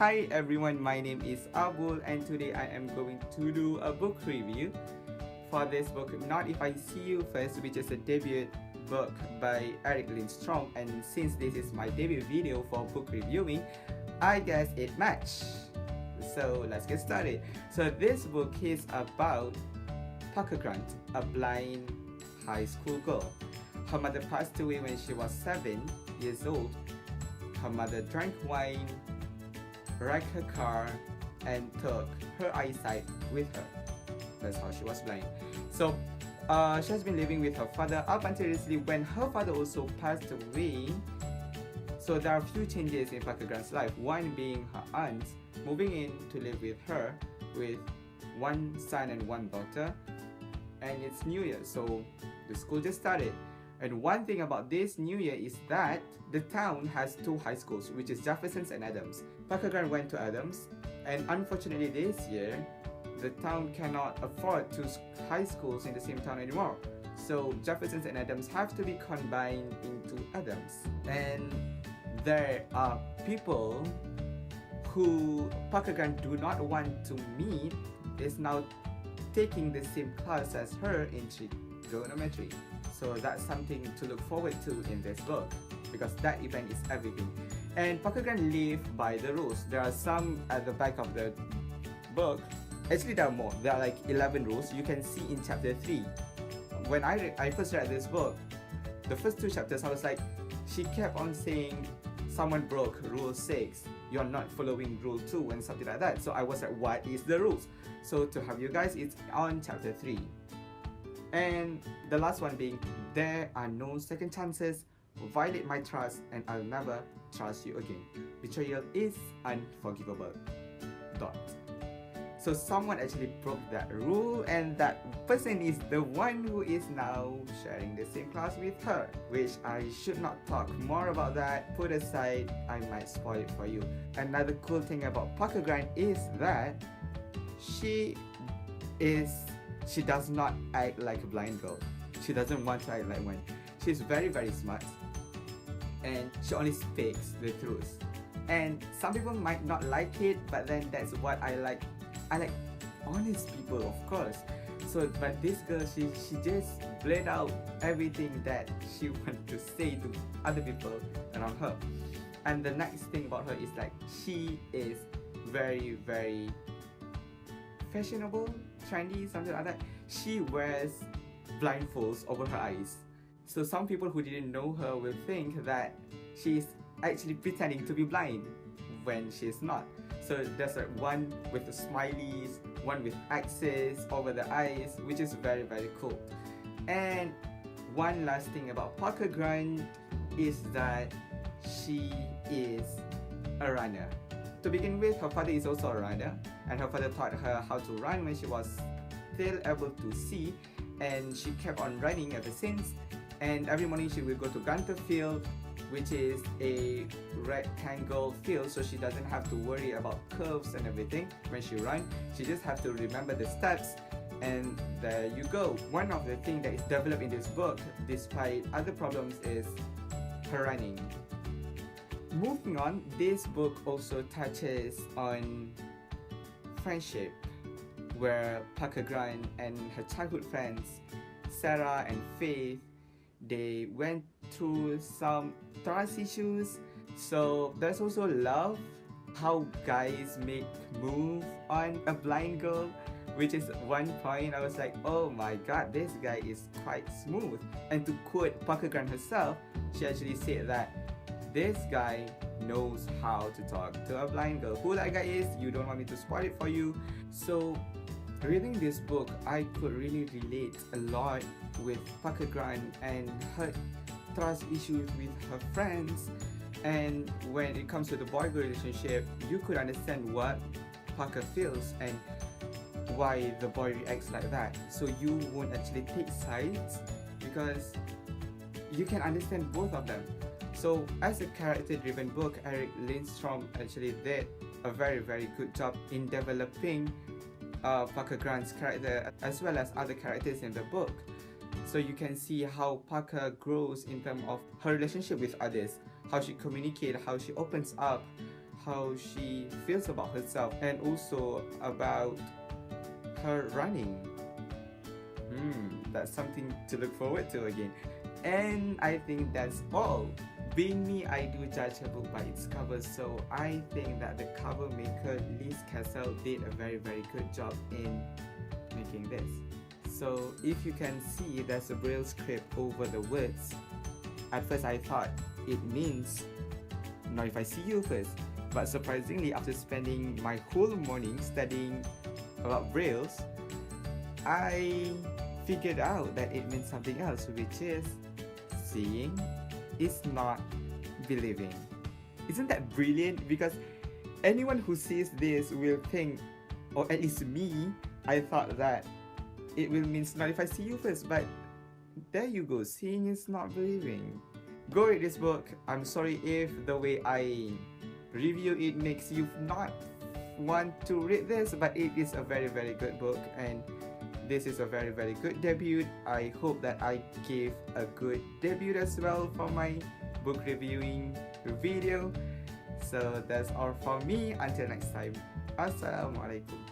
Hi everyone, my name is Abul and today I am going to do a book review for this book, Not If I See You First, which is a debut book by Eric Lindstrom, and since this is my debut video for book reviewing, I guess it matched. So let's get started. So this book is about Parker Grant, a blind high school girl. Her mother passed away when she was 7 years old. Her mother drank wine, wrecked her car, and took her eyesight with her. That's how she was blind. So she has been living with her father up until recently when her father also passed away. So there are a few changes in Parker Grant's life. One being her aunt moving in to live with her with one son and one daughter. And it's New Year, so the school just started. And one thing about this New Year is that the town has two high schools, which is Jefferson's and Adams. Parker Grant went to Adams, and unfortunately this year, the town cannot afford two high schools in the same town anymore. So Jefferson's and Adams have to be combined into Adams. And there are people who Parker Grant do not want to meet is now taking the same class as her in trigonometry. So that's something to look forward to in this book, because that event is everything. And Parker Grant live by the rules. There are some at the back of the book. Actually, there are more. There are like 11 rules you can see in chapter 3. When I first read this book, the first two chapters, I was like, she kept on saying someone broke rule 6, you're not following rule 2 and something like that. So I was like, what is the rules? So to have you guys, it's on chapter 3. And the last one being, there are no second chances, violate my trust and I'll never trust you again. Betrayal is unforgivable. Dot. So someone actually broke that rule, and that person is the one who is now sharing the same class with her, which I should not talk more about that. Put aside, I might spoil it for you. Another cool thing about Parker Grant is that she does not act like a blind girl. She doesn't want to act like one. She's very, very smart, and she only speaks the truth. And some people might not like it, but then that's what I like. I like honest people, of course. So, but this girl, she just bled out everything that she wanted to say to other people around her. And the next thing about her is like, she is very, very fashionable, trendy, something like that. She wears blindfolds over her eyes. So some people who didn't know her will think that she's actually pretending to be blind when she's not. So there's like one with the smileys, one with X's over the eyes, which is very, very cool. And one last thing about Parker Grant is that she is a runner. To begin with, her father is also a runner, and her father taught her how to run when she was still able to see, and she kept on running ever since. And every morning she will go to Gunter Field, which is a rectangle field, so she doesn't have to worry about curves and everything when she runs. She just have to remember the steps, and there you go. One of the things that is developed in this book, despite other problems, is her running. Moving on, this book also touches on friendship, where Parker Grant and her childhood friends, Sarah and Faith, they went through some trust issues. So there's also love, how guys make move on a blind girl, which is one point I was like, oh my god, this guy is quite smooth. And to quote Parker Grant herself, she actually said that this guy knows how to talk to a blind girl. Who that guy is, you don't want me to spoil it for you. So reading this book, I could really relate a lot with Parker Grant and her trust issues with her friends. And when it comes to the boy-girl relationship, you could understand what Parker feels and why the boy reacts like that. So you won't actually take sides, because you can understand both of them. So as a character-driven book, Eric Lindstrom actually did a very, very good job in developing Parker Grant's character as well as other characters in the book. So you can see how Parker grows in terms of her relationship with others, how she communicates, how she opens up, how she feels about herself and also about her running. That's something to look forward to again. And I think that's all. Being me, I do judge a book by its cover, so I think that the cover maker Liz Cassell did a very good job in making this. So if you can see, there's a braille script over the words. At first I thought it means not if I see you first, but surprisingly, after spending my whole morning studying about brailles, I figured out that it means something else, which is seeing is not believing. Isn't that brilliant? Because anyone who sees this will think, or at least me, I thought that it will mean not if I see you first, but there you go, seeing is not believing. Go read this book. I'm sorry if the way I review it makes you not want to read this, but it is a very good book, and this is a very good debut. I hope that I gave a good debut as well for my book reviewing video. So that's all from me. Until next time, Assalamualaikum.